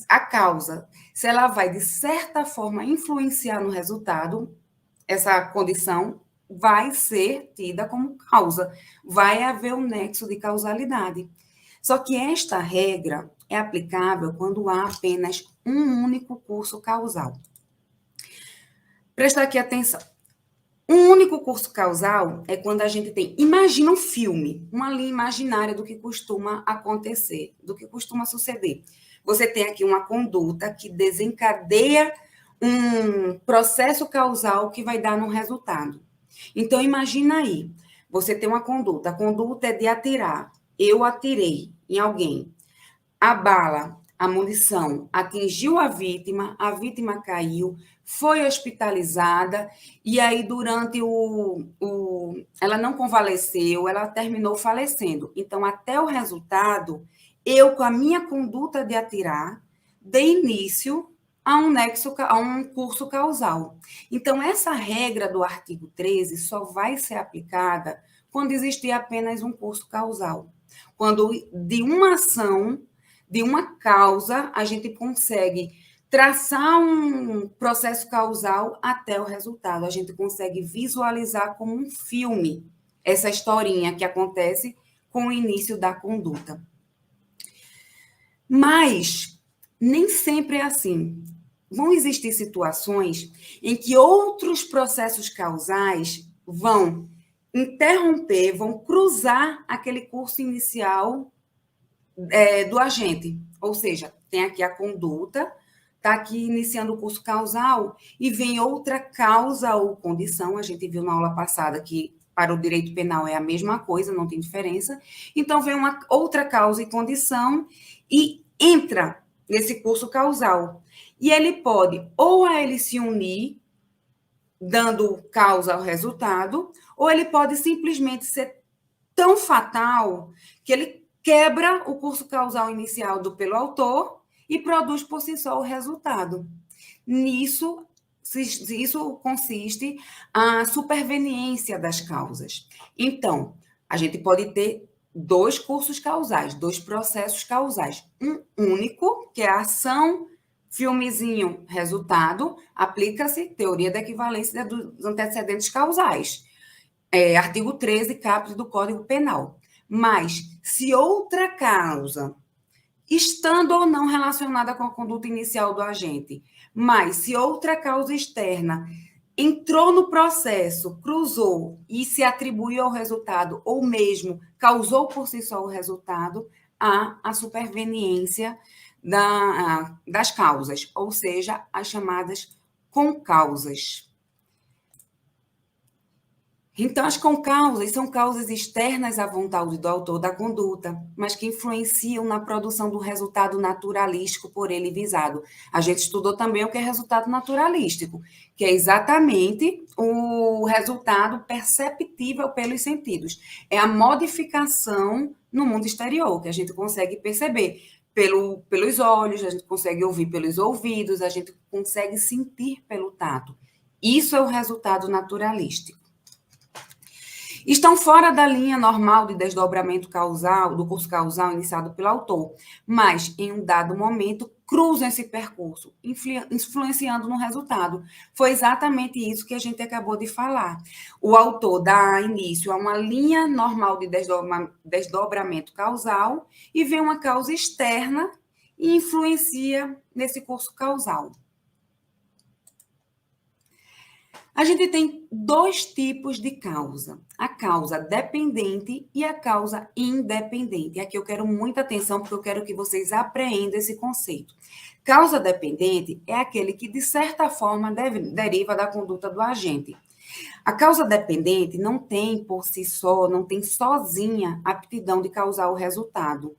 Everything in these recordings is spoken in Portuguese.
a causa, se ela vai, de certa forma, influenciar no resultado, essa condição vai ser tida como causa, vai haver um nexo de causalidade. Só que esta regra é aplicável quando há apenas um único curso causal. Presta aqui atenção. Um único curso causal é quando a gente tem, imagina um filme, uma linha imaginária do que costuma acontecer, do que costuma suceder. Você tem aqui uma conduta que desencadeia um processo causal que vai dar no resultado. Então, imagina aí, você tem uma conduta, a conduta é de atirar. Eu atirei em alguém. A bala, a munição, atingiu a vítima caiu, foi hospitalizada, e aí durante ela não convalesceu, ela terminou falecendo. Então, até o resultado, eu, com a minha conduta de atirar, dei início a um nexo, a um curso causal. Então, essa regra do artigo 13 só vai ser aplicada quando existir apenas um curso causal. Quando de uma ação, de uma causa, a gente consegue traçar um processo causal até o resultado. A gente consegue visualizar como um filme essa historinha que acontece com o início da conduta. Mas nem sempre é assim. Vão existir situações em que outros processos causais vão interromper, vão cruzar aquele curso inicial do agente. Ou seja, tem aqui a conduta, está aqui iniciando o curso causal e vem outra causa ou condição. A gente viu na aula passada que para o direito penal é a mesma coisa, não tem diferença. Então, vem uma outra causa e condição e entra nesse curso causal. E ele pode, ou a ele se unir, dando causa ao resultado, ou ele pode simplesmente ser tão fatal que ele quebra o curso causal inicial pelo autor e produz por si só o resultado. Nisso, isso consiste a superveniência das causas. Então, a gente pode ter dois cursos causais, dois processos causais. Um único, que é a ação, filmezinho, resultado, aplica-se teoria da equivalência dos antecedentes causais. Artigo 13, caput do Código Penal. Mas, se outra causa, estando ou não relacionada com a conduta inicial do agente, mas se outra causa externa entrou no processo, cruzou e se atribuiu ao resultado, ou mesmo causou por si só o resultado, há a superveniência das causas, ou seja, as chamadas concausas. Então, as concausas são causas externas à vontade do autor da conduta, mas que influenciam na produção do resultado naturalístico por ele visado. A gente estudou também o que é resultado naturalístico, que é exatamente o resultado perceptível pelos sentidos. É a modificação no mundo exterior, que a gente consegue perceber pelos olhos, a gente consegue ouvir pelos ouvidos, a gente consegue sentir pelo tato. Isso é o resultado naturalístico. Estão fora da linha normal de desdobramento causal, do curso causal iniciado pelo autor, mas, em um dado momento, cruzam esse percurso, influenciando no resultado. Foi exatamente isso que a gente acabou de falar. O autor dá início a uma linha normal de desdobramento causal e vem uma causa externa e influencia nesse curso causal. A gente tem dois tipos de causa, a causa dependente e a causa independente. Aqui eu quero muita atenção, porque eu quero que vocês apreendam esse conceito. Causa dependente é aquele que, de certa forma, deriva da conduta do agente. A causa dependente não tem por si só, não tem sozinha aptidão de causar o resultado.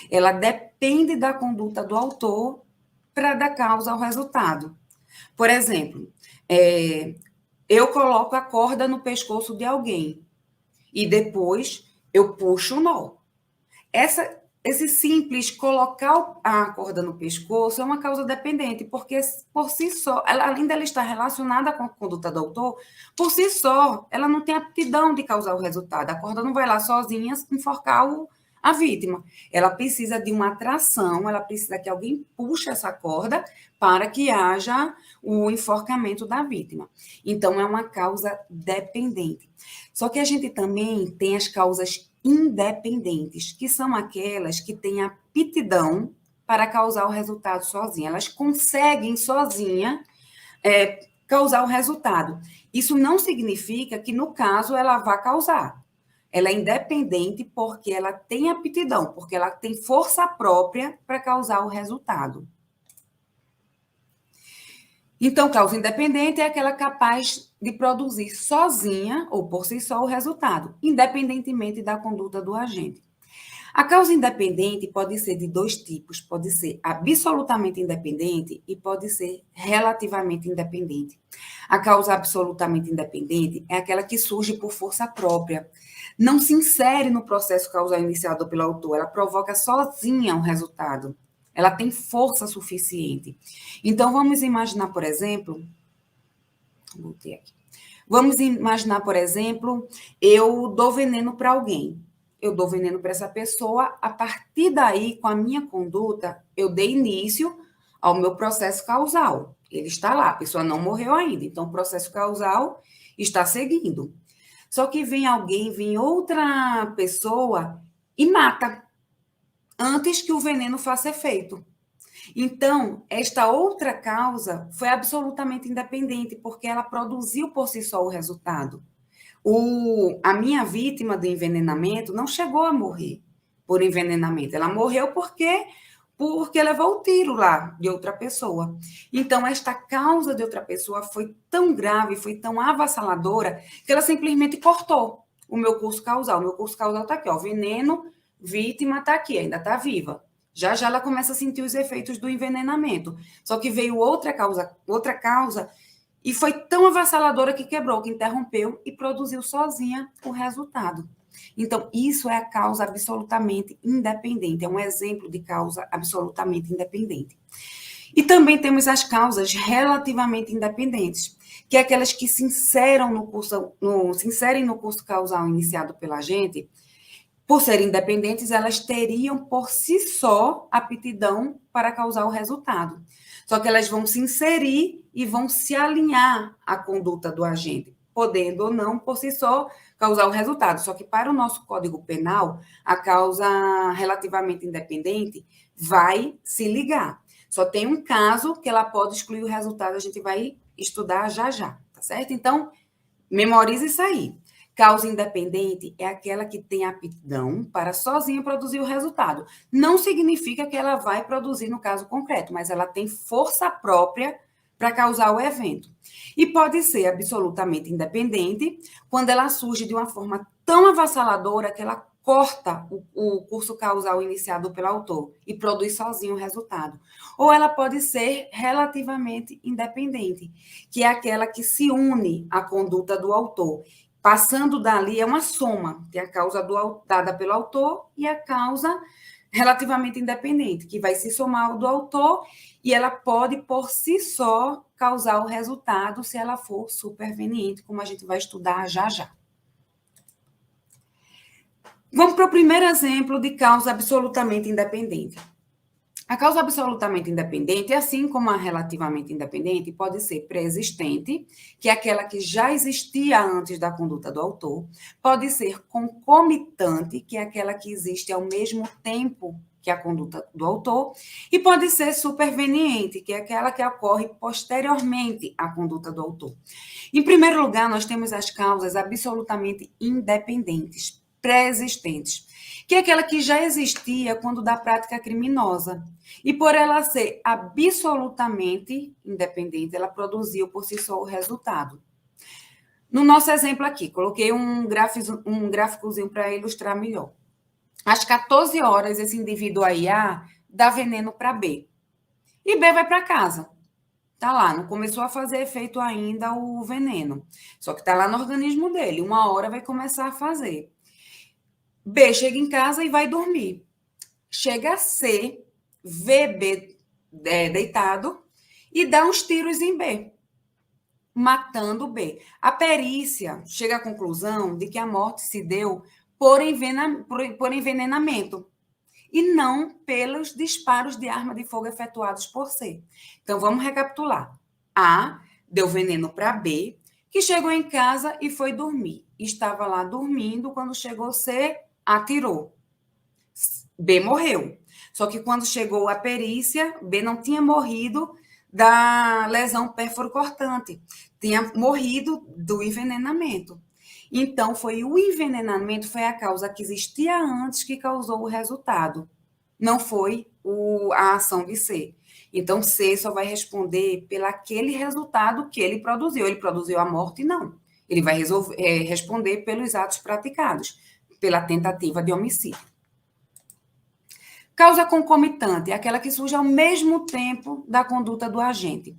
Ela depende da conduta do autor para dar causa ao resultado. Por exemplo, eu coloco a corda no pescoço de alguém e depois eu puxo o nó. Esse simples colocar a corda no pescoço é uma causa dependente, porque por si só, além dela estar relacionada com a conduta do autor, por si só, ela não tem aptidão de causar o resultado. A corda não vai lá sozinha enforcar a vítima. Ela precisa de uma atração, ela precisa que alguém puxe essa corda para que haja o enforcamento da vítima. Então, é uma causa dependente. Só que a gente também tem as causas independentes, que são aquelas que têm aptidão para causar o resultado sozinha. Elas conseguem sozinha causar o resultado. Isso não significa que, no caso, ela vá causar. Ela é independente porque ela tem aptidão, porque ela tem força própria para causar o resultado. Então, causa independente é aquela capaz de produzir sozinha ou por si só o resultado, independentemente da conduta do agente. A causa independente pode ser de dois tipos, pode ser absolutamente independente e pode ser relativamente independente. A causa absolutamente independente é aquela que surge por força própria, não se insere no processo causal iniciado pelo autor, ela provoca sozinha o resultado. Ela tem força suficiente. Então, vamos imaginar, por exemplo, eu dou veneno para alguém. Eu dou veneno para essa pessoa, a partir daí, com a minha conduta, eu dei início ao meu processo causal. Ele está lá, a pessoa não morreu ainda, então o processo causal está seguindo. Só que vem outra pessoa e mata antes que o veneno faça efeito. Então, esta outra causa foi absolutamente independente, porque ela produziu por si só o resultado. A minha vítima do envenenamento não chegou a morrer por envenenamento, ela morreu porque levou o tiro lá de outra pessoa. Então, esta causa de outra pessoa foi tão grave, foi tão avassaladora, que ela simplesmente cortou o meu curso causal. O meu curso causal está aqui, ó, veneno, vítima está aqui, ainda está viva. Já já ela começa a sentir os efeitos do envenenamento. Só que veio outra causa, e foi tão avassaladora que quebrou, que interrompeu e produziu sozinha o resultado. Então, isso é a causa absolutamente independente, é um exemplo de causa absolutamente independente. E também temos as causas relativamente independentes, que é aquelas que se inserem no curso causal iniciado pela gente. Por serem independentes, elas teriam por si só aptidão para causar o resultado. Só que elas vão se inserir e vão se alinhar à conduta do agente, podendo ou não, por si só, causar o resultado. Só que para o nosso Código Penal, a causa relativamente independente vai se ligar. Só tem um caso que ela pode excluir o resultado, a gente vai estudar já já, tá certo? Então, memorize isso aí. Causa independente é aquela que tem aptidão para sozinha produzir o resultado. Não significa que ela vai produzir no caso concreto, mas ela tem força própria para causar o evento. E pode ser absolutamente independente quando ela surge de uma forma tão avassaladora que ela corta o curso causal iniciado pelo autor e produz sozinho o resultado. Ou ela pode ser relativamente independente, que é aquela que se une à conduta do autor. Passando dali é uma soma, tem a causa dada pelo autor e a causa relativamente independente, que vai se somar ao do autor e ela pode, por si só, causar o resultado se ela for superveniente, como a gente vai estudar já já. Vamos para o primeiro exemplo de causa absolutamente independente. A causa absolutamente independente, assim como a relativamente independente, pode ser pré-existente, que é aquela que já existia antes da conduta do autor, pode ser concomitante, que é aquela que existe ao mesmo tempo que a conduta do autor, e pode ser superveniente, que é aquela que ocorre posteriormente à conduta do autor. Em primeiro lugar, nós temos as causas absolutamente independentes, pré-existentes, que é aquela que já existia quando da prática criminosa. E por ela ser absolutamente independente, ela produziu por si só o resultado. No nosso exemplo aqui, coloquei um gráficozinho para ilustrar melhor. Às 14 horas, esse indivíduo aí, A, dá veneno para B. E B vai para casa. Tá lá, não começou a fazer efeito ainda o veneno. Só que tá lá no organismo dele. Uma hora vai começar a fazer. B chega em casa e vai dormir. Chega C, vê B deitado e dá uns tiros em B, matando B. A perícia chega à conclusão de que a morte se deu por envenenamento, e não pelos disparos de arma de fogo efetuados por C. Então, vamos recapitular. A deu veneno para B, que chegou em casa e foi dormir. Estava lá dormindo, quando chegou C, atirou. B morreu. Só que quando chegou a perícia, B não tinha morrido da lesão perfuro-cortante, tinha morrido do envenenamento. Então, foi o envenenamento, foi a causa que existia antes que causou o resultado. Não foi a ação de C. Então, C só vai responder pelo aquele resultado que ele produziu. Ele produziu a morte? Não. Ele vai responder pelos atos praticados, pela tentativa de homicídio. Causa concomitante é aquela que surge ao mesmo tempo da conduta do agente.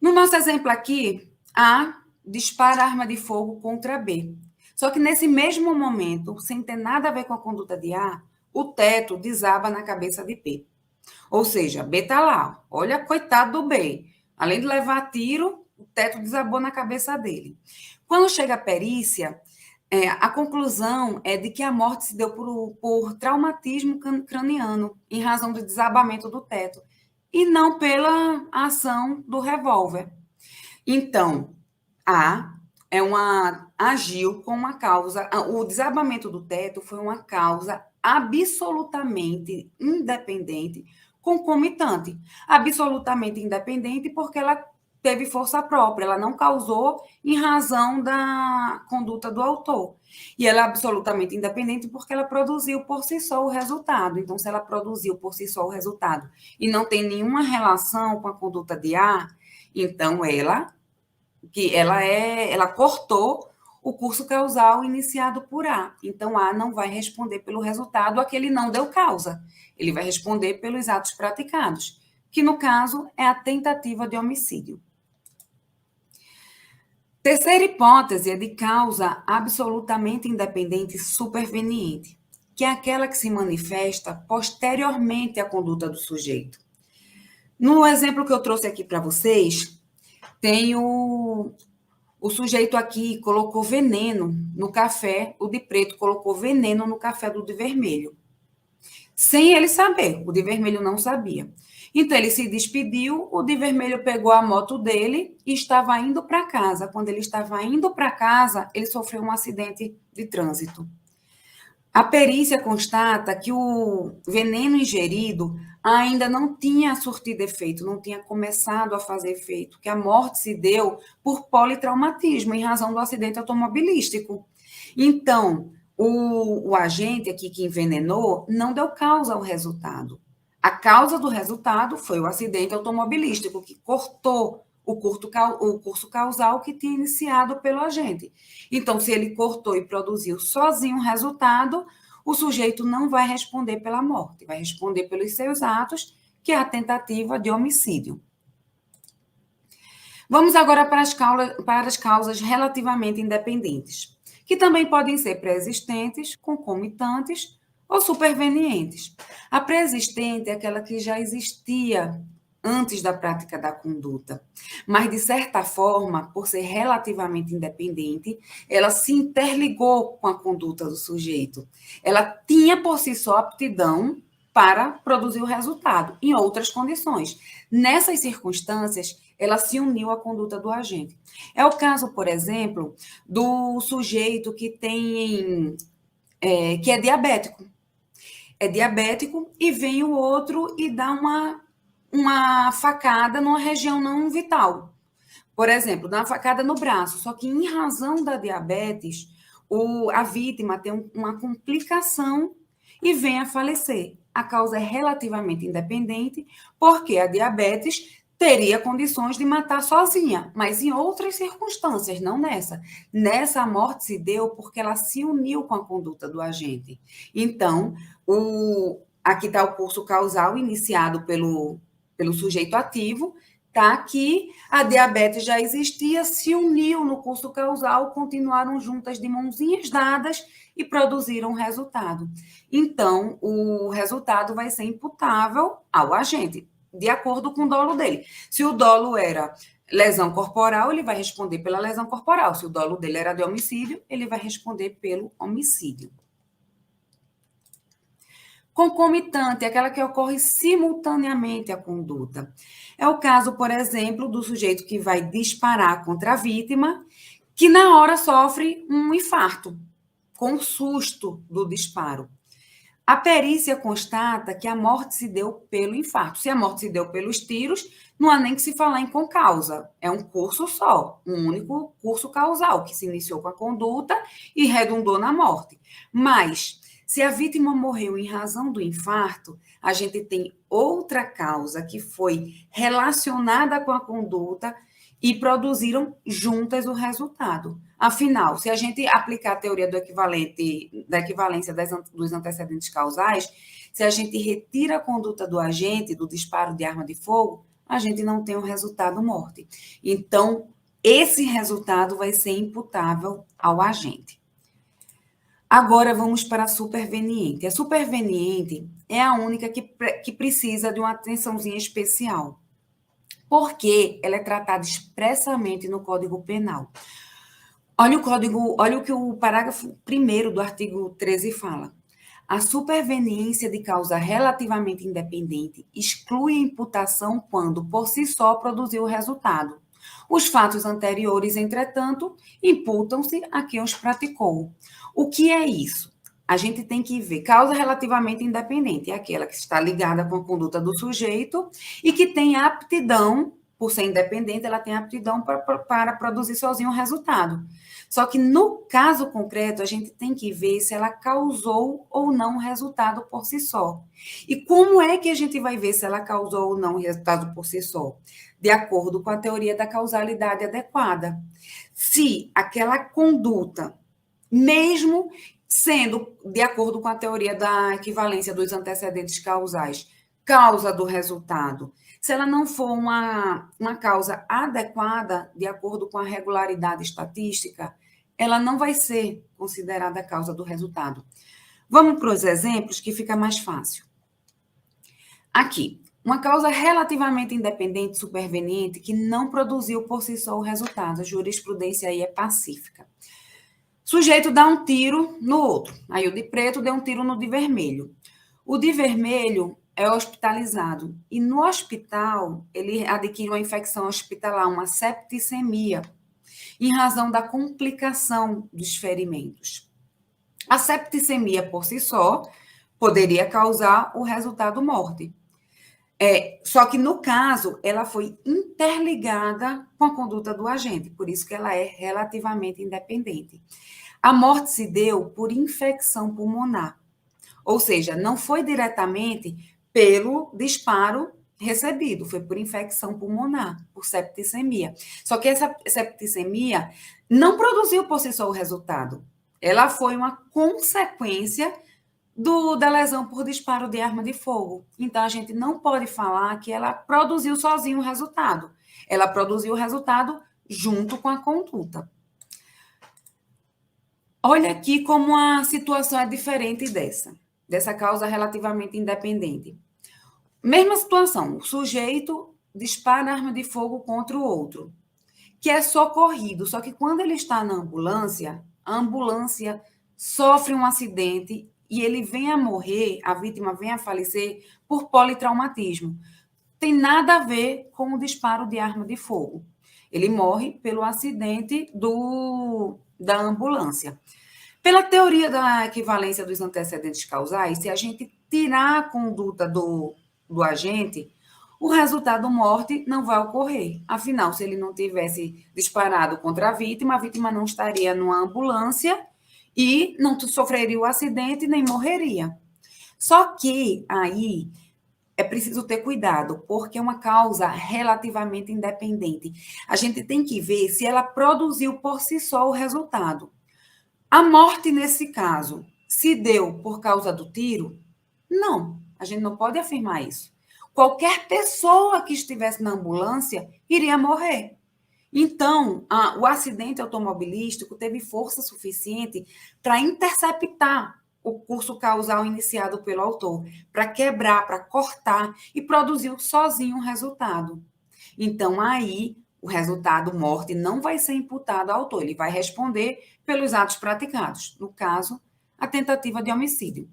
No nosso exemplo aqui, A dispara arma de fogo contra B. Só que nesse mesmo momento, sem ter nada a ver com a conduta de A, o teto desaba na cabeça de B. Ou seja, B está lá. Olha, coitado do B. Além de levar tiro, o teto desabou na cabeça dele. Quando chega a perícia, a conclusão é de que a morte se deu por traumatismo craniano, em razão do desabamento do teto, e não pela ação do revólver. Então, agiu com uma causa, o desabamento do teto foi uma causa absolutamente independente, concomitante. Absolutamente independente porque ela teve força própria, ela não causou em razão da conduta do autor. E ela é absolutamente independente porque ela produziu por si só o resultado. Então, se ela produziu por si só o resultado e não tem nenhuma relação com a conduta de A, então ela cortou o curso causal iniciado por A. Então, A não vai responder pelo resultado a que ele não deu causa. Ele vai responder pelos atos praticados, que, no caso, é a tentativa de homicídio. Terceira hipótese é de causa absolutamente independente e superveniente, que é aquela que se manifesta posteriormente à conduta do sujeito. No exemplo que eu trouxe aqui para vocês, tem o sujeito aqui colocou veneno no café, o de preto colocou veneno no café do de vermelho. Sem ele saber, o de vermelho não sabia. Então, ele se despediu, o de vermelho pegou a moto dele e estava indo para casa. Quando ele estava indo para casa, ele sofreu um acidente de trânsito. A perícia constata que o veneno ingerido ainda não tinha surtido efeito, não tinha começado a fazer efeito, que a morte se deu por politraumatismo, em razão do acidente automobilístico. Então, o agente aqui que envenenou não deu causa ao resultado. A causa do resultado foi o acidente automobilístico, que cortou o curso causal que tinha iniciado pelo agente. Então, se ele cortou e produziu sozinho o resultado, o sujeito não vai responder pela morte, vai responder pelos seus atos, que é a tentativa de homicídio. Vamos agora para as causas relativamente independentes, que também podem ser pré-existentes, concomitantes ou supervenientes. A pré-existente é aquela que já existia antes da prática da conduta, mas, de certa forma, por ser relativamente independente, ela se interligou com a conduta do sujeito. Ela tinha por si só aptidão para produzir o resultado, em outras condições. Nessas circunstâncias, ela se uniu à conduta do agente. É o caso, por exemplo, do sujeito que é diabético. É diabético e vem o outro e dá uma facada numa região não vital. Por exemplo, dá uma facada no braço, só que em razão da diabetes, a vítima tem uma complicação e vem a falecer. A causa é relativamente independente, porque a diabetes teria condições de matar sozinha, mas em outras circunstâncias, não nessa. Nessa, a morte se deu porque ela se uniu com a conduta do agente. Então, aqui está o curso causal iniciado pelo sujeito ativo, tá? Que a diabetes já existia, se uniu no curso causal, continuaram juntas de mãozinhas dadas e produziram resultado. Então, o resultado vai ser imputável ao agente, de acordo com o dolo dele. Se o dolo era lesão corporal, ele vai responder pela lesão corporal. Se o dolo dele era de homicídio, ele vai responder pelo homicídio. Concomitante, aquela que ocorre simultaneamente à conduta. É o caso, por exemplo, do sujeito que vai disparar contra a vítima, que na hora sofre um infarto, com susto do disparo. A perícia constata que a morte se deu pelo infarto. Se a morte se deu pelos tiros, não há nem que se falar em concausa. É um curso só, um único curso causal, que se iniciou com a conduta e redundou na morte. Mas, se a vítima morreu em razão do infarto, a gente tem outra causa que foi relacionada com a conduta e produziram juntas o resultado. Afinal, se a gente aplicar a teoria do equivalente, da equivalência dos antecedentes causais, se a gente retira a conduta do agente, do disparo de arma de fogo, a gente não tem o resultado morte. Então, esse resultado vai ser imputável ao agente. Agora vamos para a superveniente. A superveniente é a única que precisa de uma atençãozinha especial, porque ela é tratada expressamente no Código Penal. Olha o que o parágrafo 1º do artigo 13 fala. A superveniência de causa relativamente independente exclui a imputação quando, por si só, produziu o resultado. Os fatos anteriores, entretanto, imputam-se a quem os praticou. O que é isso? A gente tem que ver causa relativamente independente, é aquela que está ligada com a conduta do sujeito e que tem aptidão, por ser independente, ela tem aptidão para produzir sozinho o resultado. Só que no caso concreto, a gente tem que ver se ela causou ou não o resultado por si só. E como é que a gente vai ver se ela causou ou não o resultado por si só? De acordo com a teoria da causalidade adequada. Se aquela conduta, mesmo sendo de acordo com a teoria da equivalência dos antecedentes causais, causa do resultado, se ela não for uma causa adequada, de acordo com a regularidade estatística, ela não vai ser considerada causa do resultado. Vamos para os exemplos que fica mais fácil. Aqui, uma causa relativamente independente, superveniente, que não produziu por si só o resultado. A jurisprudência aí é pacífica. Sujeito dá um tiro no outro. Aí o de preto deu um tiro no de vermelho. O de vermelho é hospitalizado. E no hospital, ele adquire uma infecção hospitalar, uma septicemia, em razão da complicação dos ferimentos. A septicemia, por si só, poderia causar o resultado morte. Só que, no caso, ela foi interligada com a conduta do agente, por isso que ela é relativamente independente. A morte se deu por infecção pulmonar, ou seja, não foi diretamente pelo disparo recebido, foi por infecção pulmonar, por septicemia. Só que essa septicemia não produziu por si só o resultado, ela foi uma consequência da lesão por disparo de arma de fogo. Então, a gente não pode falar que ela produziu sozinho o resultado. Ela produziu o resultado junto com a conduta. Olha aqui como a situação é diferente dessa causa relativamente independente. Mesma situação, o sujeito dispara arma de fogo contra o outro, que é socorrido, só que quando ele está na ambulância, a ambulância sofre um acidente e ele vem a morrer, a vítima vem a falecer por politraumatismo. Tem nada a ver com o disparo de arma de fogo. Ele morre pelo acidente da ambulância. Pela teoria da equivalência dos antecedentes causais, se a gente tirar a conduta do agente, o resultado morte não vai ocorrer. Afinal, se ele não tivesse disparado contra a vítima não estaria numa ambulância e não sofreria o acidente nem morreria. Só que aí é preciso ter cuidado, porque é uma causa relativamente independente. A gente tem que ver se ela produziu por si só o resultado. A morte, nesse caso, se deu por causa do tiro? Não, a gente não pode afirmar isso. Qualquer pessoa que estivesse na ambulância iria morrer. Então, o acidente automobilístico teve força suficiente para interceptar o curso causal iniciado pelo autor, para quebrar, para cortar e produziu sozinho o resultado. Então, aí, o resultado morte não vai ser imputado ao autor, ele vai responder pelos atos praticados, no caso, a tentativa de homicídio.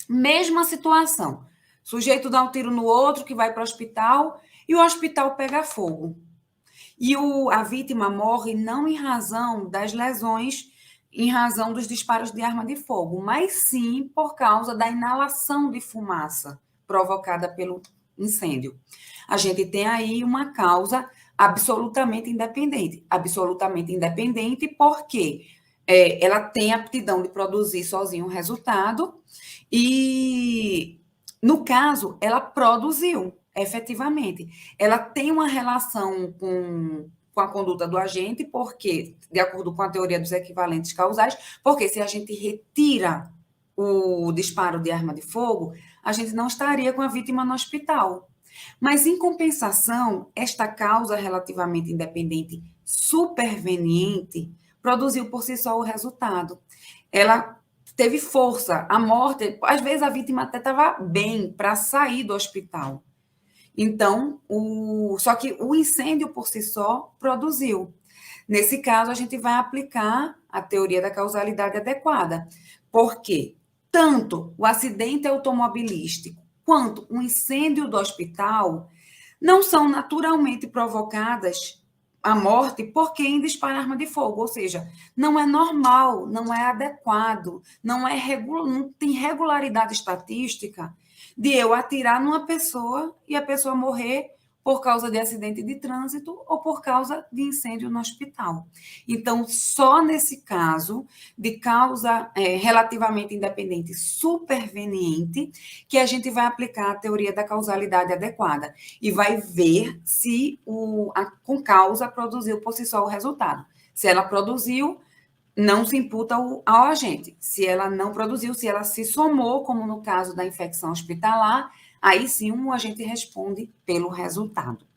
Mesma situação, sujeito dá um tiro no outro, que vai para o hospital, e o hospital pega fogo. E a vítima morre não em razão das lesões, em razão dos disparos de arma de fogo, mas sim por causa da inalação de fumaça provocada pelo incêndio. A gente tem aí uma causa absolutamente independente porque ela tem aptidão de produzir sozinha um resultado e, no caso, ela produziu efetivamente. Ela tem uma relação com a conduta do agente, porque, de acordo com a teoria dos equivalentes causais, porque se a gente retira o disparo de arma de fogo, a gente não estaria com a vítima no hospital. Mas, em compensação, esta causa relativamente independente superveniente produziu por si só o resultado. Ela teve força, a morte, às vezes a vítima até estava bem para sair do hospital. Então, só que o incêndio por si só produziu. Nesse caso, a gente vai aplicar a teoria da causalidade adequada, porque tanto o acidente automobilístico quanto o incêndio do hospital não são naturalmente provocadas a morte por quem dispara arma de fogo, ou seja, não é normal, não é adequado, não tem regularidade estatística de eu atirar numa pessoa e a pessoa morrer por causa de acidente de trânsito ou por causa de incêndio no hospital. Então, só nesse caso de causa relativamente independente superveniente que a gente vai aplicar a teoria da causalidade adequada e vai ver se com causa produziu por si só o resultado. Se ela produziu, não se imputa ao agente. Se ela não produziu, se ela se somou, como no caso da infecção hospitalar, aí sim o agente responde pelo resultado.